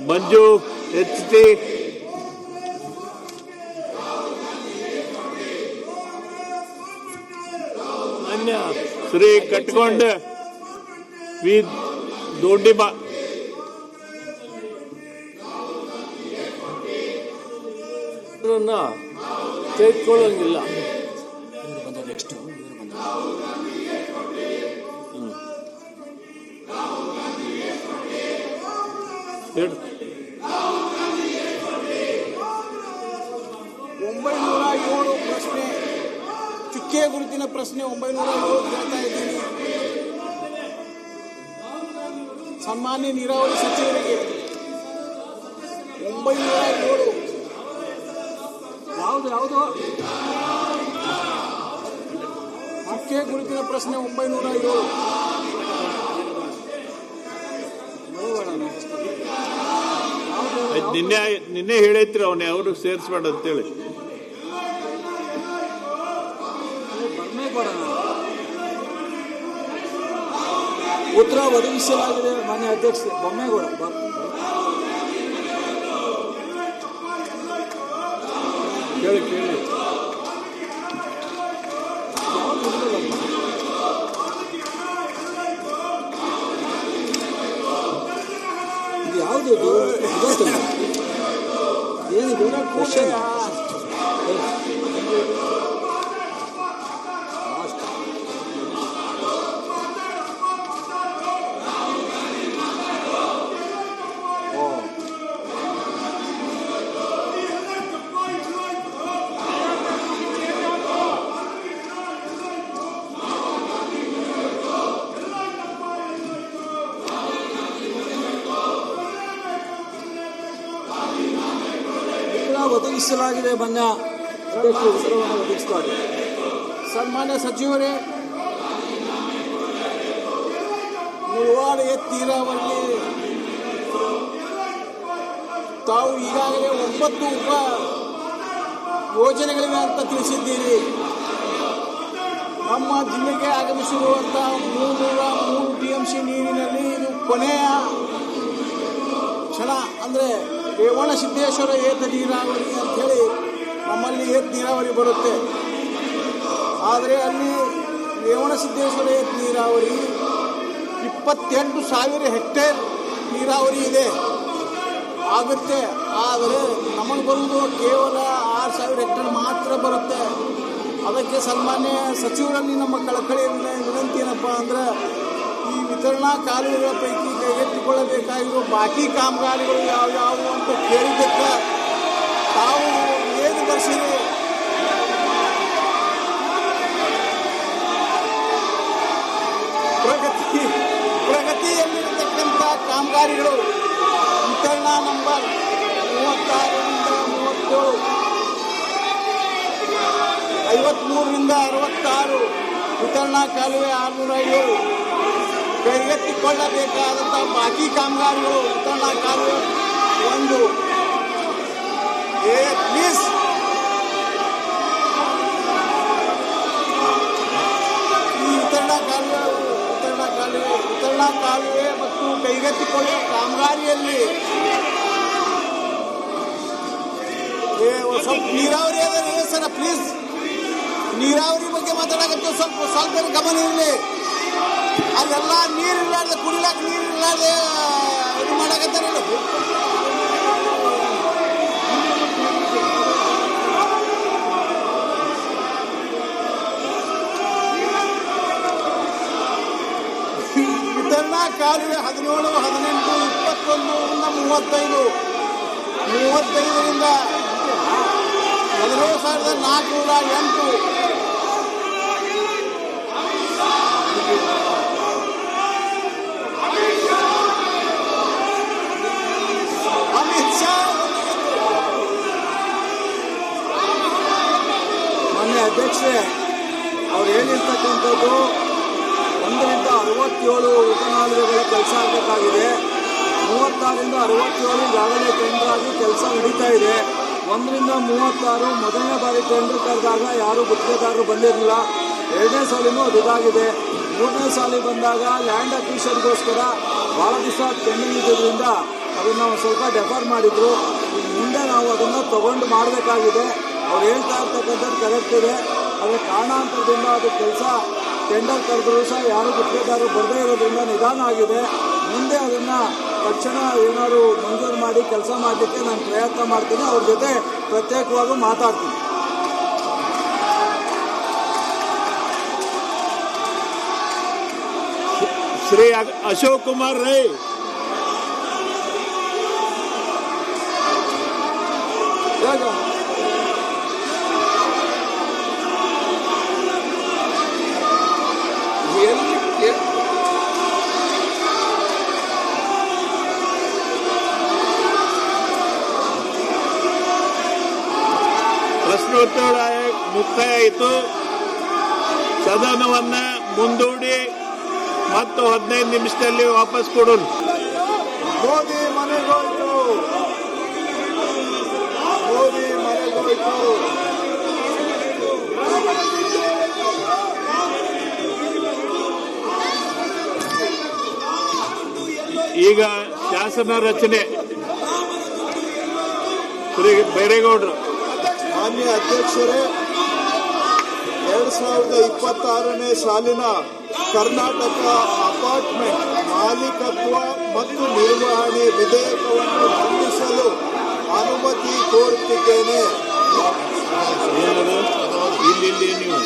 ಮಂಜು HT Shri ಕಟ್ಕೊಂಡ V ದೊಡ್ಡಿಬ ತೆಗೆದುಕೊಳ್ಳಂಗಿಲ್ಲ. ಹೇಳಿ 907 ಪ್ರಶ್ನೆ, ಚುಕ್ಕೆ ಗುರುತಿನ ಪ್ರಶ್ನೆ 907 ಕೇಳ್ತಾ ಇದ್ದೀನಿ. ಸನ್ಮಾನ್ಯ ನೀರಾವರಿ ಸಚಿವರಿಗೆ 907 ಯಾವುದು ಚುಕ್ಕೆ ಗುರುತಿನ ಪ್ರಶ್ನೆ 907. ನಿನ್ನೆ ಹೇಳೈತ್ರಿ ಅವನೇ ಅವರು ಸೇರಿಸ್ಬೇಡ ಅಂತೇಳಿ. ಉತ್ತರ ಒದಗಿಸಲಾಗಿದೆ ಮಾನ್ಯ ಅಧ್ಯಕ್ಷ ಬೊಮ್ಮೇಗೌಡ. ಕೇಳಿ ಯಾವುದು ಏನಿದೆ ಕ್ವಶನ್? ಒದಗಿಸಲಾಗಿದೆ. ಮಾನ್ಯ ಉತ್ತರವನ್ನು ಒದಗಿಸುತ್ತಾರೆ. ಸನ್ಮಾನ್ಯ ಸಚಿವರೇ, ಮುಳವಾಡ ತೀರಾವರಿ ತಾವು ಈಗಾಗಲೇ 9 ಉಪ ಯೋಜನೆಗಳಿವೆ ಅಂತ ತಿಳಿಸಿದ್ದೀರಿ. ನಮ್ಮ ಜಿಲ್ಲೆಗೆ ಆಗಮಿಸಿರುವಂತಹ 303 TMC ನೀರಿನಲ್ಲಿ ಇದು ಕೊನೆಯ ಕ್ಷಣ. ಅಂದರೆ ರೇವಣಸಿದ್ದೇಶ್ವರ ಏತ ನೀರಾವರಿ ಅಂಥೇಳಿ ನಮ್ಮಲ್ಲಿ ಏತ ನೀರಾವರಿ ಬರುತ್ತೆ. ಆದರೆ ಅಲ್ಲಿ ರೇವಣಸಿದ್ದೇಶ್ವರ ಏತ ನೀರಾವರಿ 28,000 ಹೆಕ್ಟೇರ್ ನೀರಾವರಿ ಇದೆ ಆಗುತ್ತೆ. ಆದರೆ ನಮಗೆ ಬರುವುದು ಕೇವಲ 6,000 ಹೆಕ್ಟೇರ್ ಮಾತ್ರ ಬರುತ್ತೆ. ಅದಕ್ಕೆ ಸನ್ಮಾನ್ಯ ಸಚಿವರಲ್ಲಿ ನಮ್ಮ ಕಳಕಳಿಯ ವಿನಂತಿ ಏನಪ್ಪ ಅಂದ್ರೆ, ಈ ವಿತರಣಾ ಕಾಲುವೆಗಳ ಪೈಕಿ ಕೈಗೆತ್ತಿಕೊಳ್ಳಬೇಕಾಗಿರುವ ಬಾಕಿ ಕಾಮಗಾರಿಗಳು ಯಾವ್ಯಾವು ಅಂತ ಕೇಳಿದ್ದಕ್ಕೆ ತಾವು ಏನು ಬರ್ಸಿರಿ? ಪ್ರಗತಿಯಲ್ಲಿರತಕ್ಕಂಥ ಕಾಮಗಾರಿಗಳು ವಿತರಣಾ ನಂಬರ್ 36ರಿಂದ 37, 53ರಿಂದ 66, ವಿತರಣಾ ಕಾಲುವೆ 607, ಕೈಗೆತ್ತಿಕೊಳ್ಳಬೇಕಾದಂಥ ಬಾಕಿ ಕಾಮಗಾರಿಗಳು ವಿತರಣಾ ಕಾಲುವೆ 1. ಪ್ಲೀಸ್ ಈ ವಿತರಣಾ ಕಾಲುವೆ ಮತ್ತು ಕೈಗೆತ್ತಿಕೊಳ್ಳುವ ಕಾಮಗಾರಿಯಲ್ಲಿ ಸ್ವಲ್ಪ ನೀರಾವರಿ ಅದ ಸರ್. ಪ್ಲೀಸ್ ನೀರಾವರಿ ಬಗ್ಗೆ ಮಾತಾಡಕತ್ತೆ, ಸ್ವಲ್ಪ ಗಮನ ಇರಲಿ. ಅಲ್ಲೆಲ್ಲ ನೀರಿಲ್ಲಾರ್ದೆ, ಕುಡಿಲಾಕ ನೀರಿಲ್ಲಾರ್ದೆ ಇದು ಮಾಡಕತ್ತಾರಲ್ಲ. ವಿತರಣಾ ಕಾಲುವೆ 17, 18, 21ರಿಂದ 35ರಿಂದ 17,408. ಅಮಿತ್ ಶಾ ಮಾನ್ಯ ಅಧ್ಯಕ್ಷೆ ಅವ್ರು ಹೇಳಿರ್ತಕ್ಕಂಥದ್ದು 1ರಿಂದ 67 ಉಪನಾಲುವೆಗಳ ಕೆಲಸ ಆಗಬೇಕಾಗಿದೆ. 36ರಿಂದ 67 ಈಗಾಗಲೇ ಟೆಂಡರ್ ಆಗಿ ಕೆಲಸ ನಡೀತಾ ಇದೆ. 1ರಿಂದ 36 ಮೊದಲನೇ ಬಾರಿ ಟೆಂಡರ್ ಕರೆದಾಗ ಯಾರು ಗುತ್ತಿಗೆದಾರರು ಬಂದಿರಲಿಲ್ಲ. 2ನೇ ಸಾಲಿನೂ ಅದು ಇದಾಗಿದೆ. 3ನೇ ಸಾಲಿ ಬಂದಾಗ ಲ್ಯಾಂಡ್ ಅಕ್ವಿಷನ್ಗೋಸ್ಕರ ಭಾಳ ದಿವಸ ಪೆಂಡಿಂಗ್ ಇದ್ದಿದ್ದರಿಂದ ಅದನ್ನು ಸ್ವಲ್ಪ ಡೆಫರ್ ಮಾಡಿದರು. ಮುಂದೆ ನಾವು ಅದನ್ನು ತಗೊಂಡು ಮಾಡಬೇಕಾಗಿದೆ. ಅವ್ರು ಹೇಳ್ತಾ ಇರ್ತಕ್ಕಂಥದ್ದು ಕರೆಕ್ಟ್ ಇದೆ. ಅದರ ಕಾರಣಾಂತರದಿಂದ ಅದು ಕೆಲಸ ಟೆಂಡರ್ ಕರೆದರೂ ಸಹ ಯಾರು ಗುತ್ತಿಗೆದಾರರು ಬರದೇ ಇರೋದ್ರಿಂದ ನಿಧಾನ ಆಗಿದೆ. ಮುಂದೆ ಅದನ್ನು ತಕ್ಷಣ ಏನಾದ್ರು ಮಂಜೂರು ಮಾಡಿ ಕೆಲಸ ಮಾಡಲಿಕ್ಕೆ ನಾನು ಪ್ರಯತ್ನ ಮಾಡ್ತೀನಿ. ಅವ್ರ ಜೊತೆ ಪ್ರತ್ಯೇಕವಾಗಿ ಮಾತಾಡ್ತೀನಿ. ಶ್ರೀ ಅಶೋಕ್ ಕುಮಾರ್ ರೈ. ಪ್ರಶ್ನೋತ್ತರ ಮುಕ್ತಾಯ ಆಯಿತು. ಸದನವನ್ನ ಮುಂದೂಡಿ ಮತ್ತು 15 ನಿಮಿಷದಲ್ಲಿ ವಾಪಸ್ ಕೊಡೋಣ. ಮೋದಿ ಮನೆಗೋಯ್ತು, ಮೋದಿ ಮನೆಗೋಯ್ತು. ಈಗ ಶಾಸನ ರಚನೆ ಶ್ರೀ ಬೈರೇಗೌಡರು. ಮಾನ್ಯ ಅಧ್ಯಕ್ಷರೇ, 2026ನೇ ಸಾಲಿನ ಕರ್ನಾಟಕ ಅಪಾರ್ಟ್ಮೆಂಟ್ ಮಾಲೀಕತ್ವ ಮತ್ತು ನಿರ್ವಹಣೆ ವಿಧೇಯಕವನ್ನು ಮಂಡಿಸಲು ಅನುಮತಿ ಕೋರುತ್ತಿದ್ದೇನೆ. ಇಲ್ಲಿ ನೀವು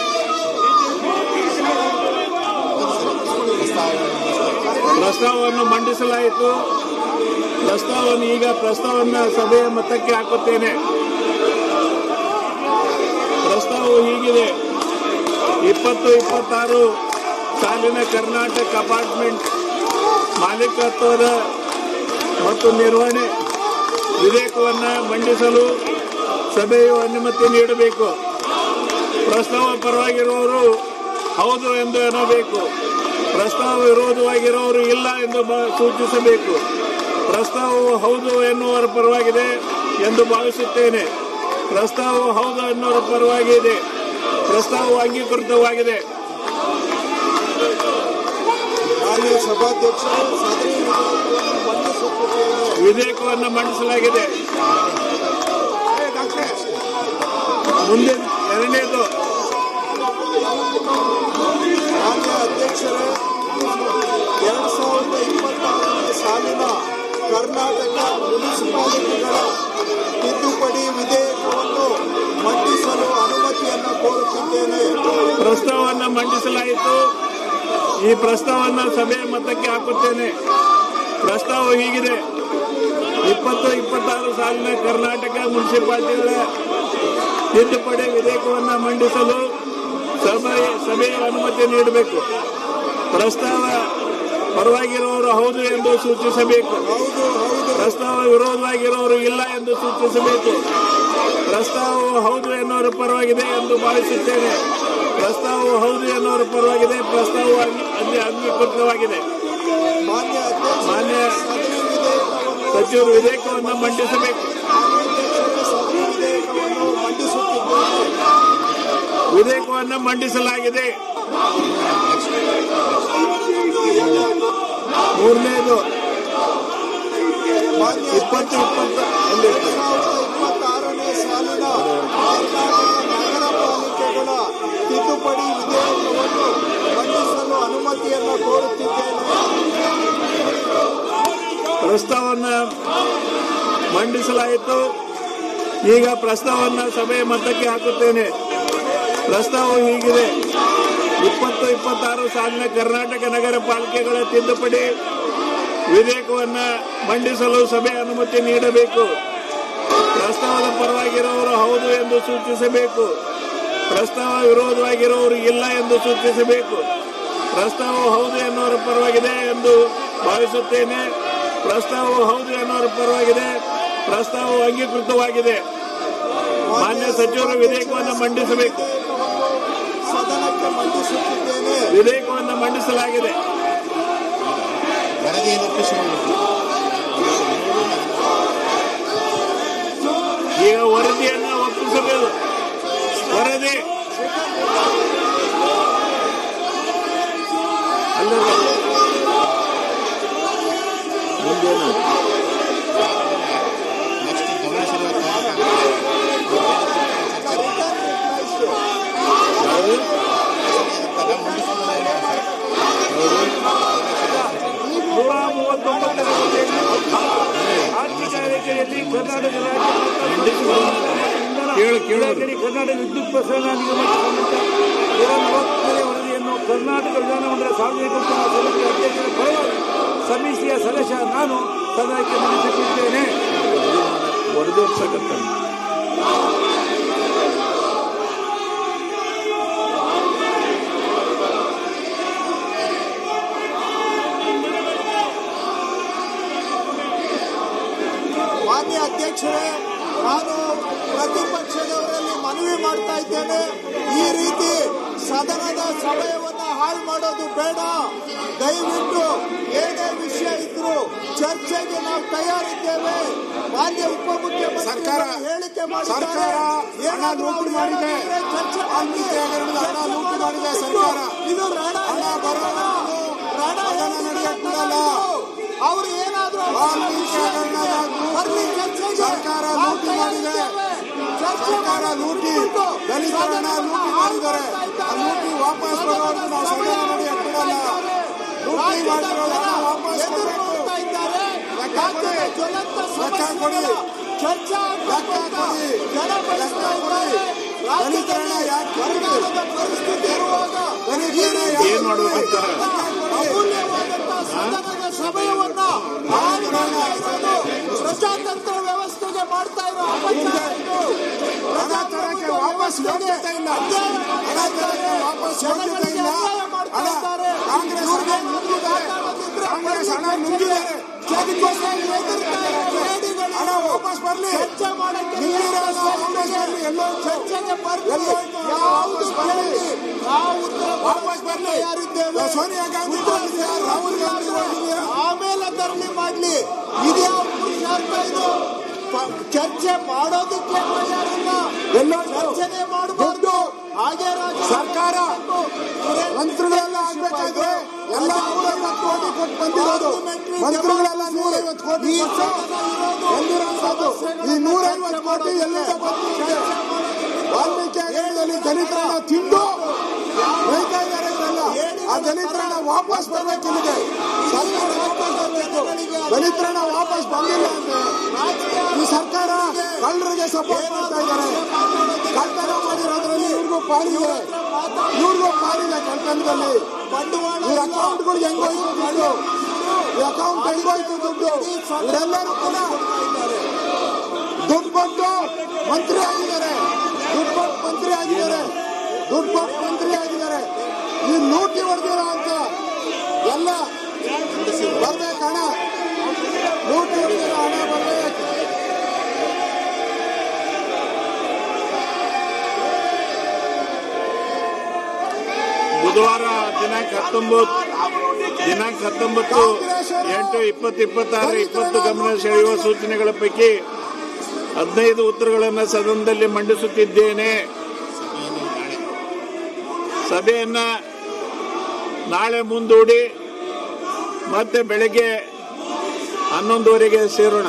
ಪ್ರಸ್ತಾವವನ್ನು ಮಂಡಿಸಲಾಯಿತು. ಪ್ರಸ್ತಾವವನ್ನು ಸಭೆಯ ಮತಕ್ಕೆ ಹಾಕುತ್ತೇನೆ. ಪ್ರಸ್ತಾವವು ಹೀಗಿದೆ: 2026 ಸಾಲಿನ ಕರ್ನಾಟಕ ಅಪಾರ್ಟ್ಮೆಂಟ್ ಮಾಲೀಕತ್ವದ ಮತ್ತು ನಿರ್ವಹಣೆ ವಿಧೇಯಕವನ್ನು ಮಂಡಿಸಲು ಸಭೆಯು ಅನುಮತಿ ನೀಡಬೇಕು. ಪ್ರಸ್ತಾವ ಪರವಾಗಿರುವವರು ಹೌದು ಎಂದು ಅನ್ನಬೇಕು. ಪ್ರಸ್ತಾವ ವಿರೋಧವಾಗಿರುವವರು ಇಲ್ಲ ಎಂದು ಸೂಚಿಸಬೇಕು. ಪ್ರಸ್ತಾವವು ಹೌದು ಎನ್ನುವರ ಪರವಾಗಿದೆ ಎಂದು ಭಾವಿಸುತ್ತೇನೆ. ಪ್ರಸ್ತಾವವು ಹೌದು ಎನ್ನುವರ ಪರವಾಗಿದೆ. ಪ್ರಸ್ತಾವವು ಅಂಗೀಕೃತವಾಗಿದೆ. ಸಭಾಧ್ಯಕ್ಷರು, ವಿಧೇಯಕವನ್ನು ಮಂಡಿಸಲಾಗಿದೆ. ಮುಂದೆ ಎರಡನೇದು. ಮಾನ್ಯ ಅಧ್ಯಕ್ಷರೇ, 2026ನೇ ಸಾಲಿನ ಕರ್ನಾಟಕ ಮುನ್ಸಿಪಾಲಿಟಿಗಳ ತಿದ್ದುಪಡಿ ವಿಧೇಯಕವನ್ನು ಮಂಡಿಸಲು ಅನುಮತಿಯನ್ನು ಕೋರುತ್ತಿದ್ದೇನೆ. ಪ್ರಸ್ತಾವವನ್ನು ಮಂಡಿಸಲಾಯಿತು. ಈ ಪ್ರಸ್ತಾವವನ್ನು ಸಭೆಯ ಮತಕ್ಕೆ ಹಾಕುತ್ತೇನೆ. ಪ್ರಸ್ತಾವ ಹೀಗಿದೆ: 2026 ಸಾಲಿನ ಕರ್ನಾಟಕ ಮುನ್ಸಿಪಾಲಿಟಿಗಳ ತಿದ್ದುಪಡಿ ವಿಧೇಯಕವನ್ನು ಮಂಡಿಸಲು ಸಭೆಯ ಅನುಮತಿ ನೀಡಬೇಕು. ಪ್ರಸ್ತಾವ ಪರವಾಗಿರುವವರು ಹೌದು ಎಂದು ಸೂಚಿಸಬೇಕು. ಪ್ರಸ್ತಾವ ವಿರೋಧವಾಗಿರುವವರು ಇಲ್ಲ ಎಂದು ಸೂಚಿಸಬೇಕು. ಪ್ರಸ್ತಾವವು ಹೌದು ಎನ್ನುವರ ಪರವಾಗಿದೆ ಎಂದು ಭಾವಿಸುತ್ತೇನೆ. ಪ್ರಸ್ತಾವವು ಹೌದು ಎನ್ನುವರ ಪರವಾಗಿದೆ. ಪ್ರಸ್ತಾವವು ಅಂಗೀಕೃತವಾಗಿದೆ. ಮಾನ್ಯ ಸಚಿವರು ವಿಧೇಯಕವನ್ನು ಮಂಡಿಸಬೇಕು. ವಿಧೇಯಕವನ್ನು ಮಂಡಿಸಲಾಗಿದೆ. ಮೂರನೇದು 2026ನೇ ಸಾಲಿನ ನಗರ ಪಾಲಿಕೆಗಳ ತಿದ್ದುಪಡಿ ವಿಧೇಯಕವನ್ನು ಮಂಡಿಸಲು ಅನುಮತಿಯನ್ನು ಕೋರುತ್ತಿದ್ದೇನೆ. ಪ್ರಸ್ತಾವವನ್ನು ಮಂಡಿಸಲಾಯಿತು. ಈಗ ಪ್ರಸ್ತಾವವನ್ನು ಸಭೆಯ ಮತಕ್ಕೆ ಹಾಕುತ್ತೇನೆ. ಪ್ರಸ್ತಾವವು ಹೀಗಿದೆ: 2026 ಸಾಲಿನ ಕರ್ನಾಟಕ ನಗರ ಪಾಲಿಕೆಗಳ ತಿದ್ದುಪಡಿ ವಿಧೇಯಕವನ್ನು ಮಂಡಿಸಲು ಸಭೆ ಅನುಮತಿ ನೀಡಬೇಕು. ಪ್ರಸ್ತಾವದ ಪರವಾಗಿರುವವರು ಹೌದು ಎಂದು ಸೂಚಿಸಬೇಕು. ಪ್ರಸ್ತಾವ ವಿರೋಧವಾಗಿರುವವರು ಇಲ್ಲ ಎಂದು ಸೂಚಿಸಬೇಕು. ಪ್ರಸ್ತಾವವು ಹೌದು ಎನ್ನುವರ ಪರವಾಗಿದೆ ಎಂದು ಭಾವಿಸುತ್ತೇನೆ. ಪ್ರಸ್ತಾವವು ಹೌದು ಎನ್ನುವರ ಪರವಾಗಿದೆ. ಪ್ರಸ್ತಾವವು ಅಂಗೀಕೃತವಾಗಿದೆ. ಮಾನ್ಯ ಸಚಿವರು ವಿಧೇಯಕವನ್ನು ಮಂಡಿಸಬೇಕು. ಸದನಕ್ಕೆ ಮಂಡಿಸುತ್ತಿದ್ದೇನೆ. ವಿಧೇಯಕವನ್ನು ಮಂಡಿಸಲಾಗಿದೆ. ಈಗ ವರದಿಯನ್ನು ಒಪ್ಪಿಸಬೇಕು. ವರದಿ ಮುಂದೇನು ಕರ್ನಾಟಕ ರಾಜ್ಯ ಕರ್ನಾಟಕ ವಿದ್ಯುತ್ ಪ್ರಸರಣ ನಿಗಮಕ್ಕೆ ಸಂಬಂಧ 40ನೇ ವರದಿಯನ್ನು ಕರ್ನಾಟಕ ವಿಧಾನಮಂಡಲ ಸಾರ್ವಜನಿಕ ಉದ್ಯಮ ಸಮಿತಿ ಅಧ್ಯಕ್ಷರ ಪರವಾಗಿ ಸಮಿತಿಯ ಸದಸ್ಯ ನಾನು ಸದನಕ್ಕೆ ಮಂಡಿಸುತ್ತಿದ್ದೇನೆ. ಮಾನ್ಯ ಅಧ್ಯಕ್ಷರೇ, ನಾನು ಪ್ರತಿಪಕ್ಷದವರಲ್ಲಿ ಮನವಿ ಮಾಡ್ತಾ ಇದ್ದೇನೆ, ಈ ರೀತಿ ಸದನದ ಸಮಯವನ್ನು ಹಾಳು ಮಾಡೋದು ಬೇಡ. ದಯವಿಟ್ಟು ಏನೇ ವಿಷಯ ಇದ್ರು ಚರ್ಚೆಗೆ ನಾವು ತಯಾರಿದ್ದೇವೆ. ಮಾನ್ಯ ಉಪಮುಖ್ಯಮಂತ್ರಿ ಹೇಳಿಕೆ ಮಾಡಿದ್ದಾರೆ, ಇದು ಅವರು ಏನಾದರೂ ಸರ್ಕಾರ ಲೂಟಿ ಮಾಡಿದೆ, ಸರ್ಕಾರ ಲೂಟಿ ದಲಿತರನ್ನ ಲೂಟಿ ಮಾಡಿದ್ದಾರೆ. ಆ ಲೂಟಿ ವಾಪಸ್ ಬರೋದು ನಾವು ಸದನ ನಡೆಯಕ್ಕೆ ಬಿಡಲ್ಲ. ಲೂಟಿ ಮಾಡಿರೋ ಹಣ ವಾಪಸ್ ಕೊಡಬೇಕು. ದಲಿತರನ್ನ ಯಾಕೆ ಪರಿಸ್ಥಿತಿ ಇರುವಾಗ ಏನ್ ಮಾಡ್ಬೇಕಂತ ಸದನದ ಸಮಯವನ್ನ ಪ್ರಜಾತಂತ್ರ ವ್ಯವಸ್ಥೆಗೆ ಮಾಡ್ತಾ ಇರೋ ಹಣ ತರಕ್ಕೆ ವಾಪಸ್ ಹೋಗ್ತಾ ಇಲ್ಲ. ಹಣ ತರಕ್ಕೆ ವಾಪಸ್ ಹೋಗ್ತಾ ಇಲ್ಲ. ಹಣ ಕಾಂಗ್ರೆಸ್ ಹಣ ನುಂಗಿದ್ದಾರೆ. ಹಣ ವಾಪಸ್ ಬರಲಿ, ಎಲ್ಲೋ ಚರ್ಚೆಗೆ ವಾಪಸ್ ಬರಲಿ. ಸೋನಿಯಾ ಗಾಂಧಿ ರಾಹುಲ್ ಗಾಂಧಿ ಆಮೇಲೆ ಧರಣಿ ಮಾಡ್ಲಿ. ಇದ್ಯಾವ ಪುರುಷಾರ್ಥ ಇದು? ಚರ್ಚೆ ಮಾಡೋದಕ್ಕೆ ತಯಾರಿಲ್ಲ, ಎಲ್ಲೋ ಚರ್ಚೆನೆ ಮಾಡಬಹುದು. ಹಾಗೆ ಸರ್ಕಾರ ಮಂತ್ರಿಗಳೆಲ್ಲ ಆಗ್ಬೇಕಾದ್ರೆ ಎಲ್ಲ 150 ಕೋಟಿ ಕೊಟ್ಟು ಬಂದಿರೋದು. ಮಂತ್ರಿಗಳೆಲ್ಲ 150 ಕೋಟಿ ಎಲ್ಲಿರೋದು? ಈ 150 ಕೋಟಿ ಎಲ್ಲಿಂದ ಬಂದಿದೆ? ವಾಲ್ಮೀಕಿ ಆಗರದಲ್ಲಿ ದಲಿತರನ್ನ ತಿಂದು ಬೈತಾ ಇದ್ದಾರೆ. ಆ ದಲಿತರನ್ನ ವಾಪಸ್ ಬರ್ಬೇಕಿದೆ. ಸರ್ಕಾರ ವಾಪಸ್ ಬರಬೇಕು. ದಲಿತರನ್ನ ವಾಪಸ್ ಬಂದಿಲ್ಲ ಅಂದ್ರೆ ಈ ಸರ್ಕಾರ ಕಳ್ಳರಿಗೆ ಸಪೋರ್ಟ್ ಮಾಡ್ತಾ ಇದ್ದಾರೆ. ಕಳ್ತನ ಮಾಡಿರೋದ್ರಲ್ಲಿ ಇವ್ರಿಗೂ ಪಾಲಿದೆ, ಕಳ್ತನದಲ್ಲಿ. ಇವ್ರ ಅಕೌಂಟ್ಗಳು ಹೆಂಗೋಯ್ತು ದುಡ್ಡು, ಈ ಅಕೌಂಟ್ ಹೆಂಗೋಯ್ತು ದುಡ್ಡು. ಇವರೆಲ್ಲರೂ ಕೂಡ ದುಡ್ಡು ಕೊಟ್ಟು ಮಂತ್ರಿ ಆಗಿದ್ದಾರೆ, ಈ ಲೂಟಿ ಹೊಡೆದಿರೋ ಅಂತ ಎಲ್ಲ ಬರ್ಬೇಕು. ಹಣ ಲೂಟಿ ಹೊಡೆದಿರೋ ಹಣ ಬರ್ಬೇಕು. ಬುಧವಾರ ದಿನಾಂಕ 19/8/2026 ಗಮನ ಸೆಳೆಯುವ ಸೂಚನೆಗಳ ಪೈಕಿ 15 ಉತ್ತರಗಳನ್ನು ಸದನದಲ್ಲಿ ಮಂಡಿಸುತ್ತಿದ್ದೇನೆ. ಸಭೆಯನ್ನ ನಾಳೆ ಮುಂದೂಡಿ ಮತ್ತೆ ಬೆಳಗ್ಗೆ 11:00 ಸೇರೋಣ.